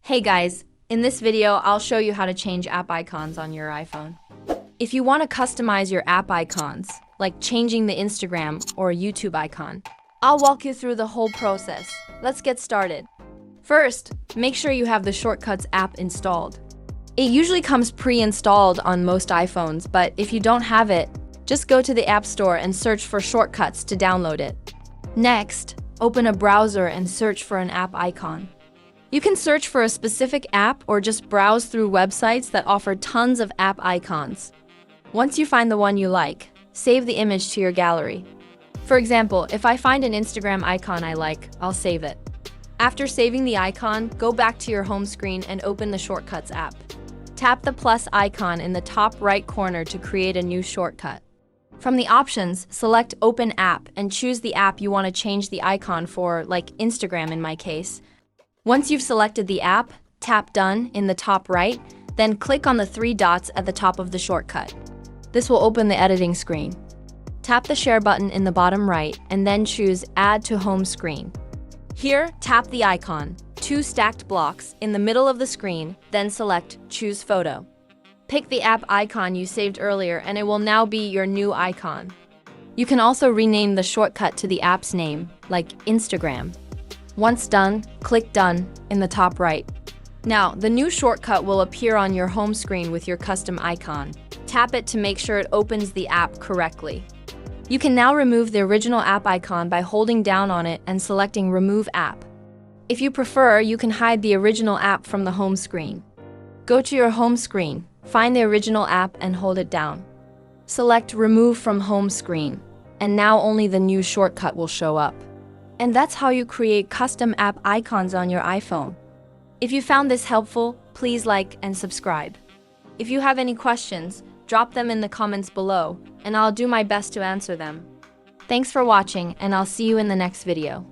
Hey guys, in this video, I'll show you how to change app icons on your iPhone. If you want to customize your app icons, like changing the Instagram or YouTube icon, I'll walk you through the whole process. Let's get started. First, make sure you have the Shortcuts app installed. It usually comes pre-installed on most iPhones, but if you don't have it, just go to the App Store and search for Shortcuts to download it. Next, open a browser and search for an app icon. You can search for a specific app or just browse through websites that offer tons of app icons. Once you find the one you like, save the image to your gallery. For example, if I find an Instagram icon I like, I'll save it. After saving the icon, go back to your home screen and open the Shortcuts app. Tap the plus icon in the top right corner to create a new shortcut. From the options, select Open App and choose the app you want to change the icon for, like Instagram in my case. Once you've selected the app, tap Done in the top right, then click on the three dots at the top of the shortcut. This will open the editing screen. Tap the Share button in the bottom right and then choose Add to Home Screen. Here, tap the icon, two stacked blocks, in the middle of the screen, then select Choose Photo. Pick the app icon you saved earlier and it will now be your new icon. You can also rename the shortcut to the app's name, like Instagram. Once done, click Done in the top right. Now, the new shortcut will appear on your home screen with your custom icon. Tap it to make sure it opens the app correctly. You can now remove the original app icon by holding down on it and selecting Remove App. If you prefer, you can hide the original app from the home screen. Go to your home screen, find the original app and hold it down. Select Remove from Home Screen, and now only the new shortcut will show up. And that's how you create custom app icons on your iPhone. If you found this helpful, please like and subscribe. If you have any questions, drop them in the comments below, and I'll do my best to answer them. Thanks for watching, and I'll see you in the next video.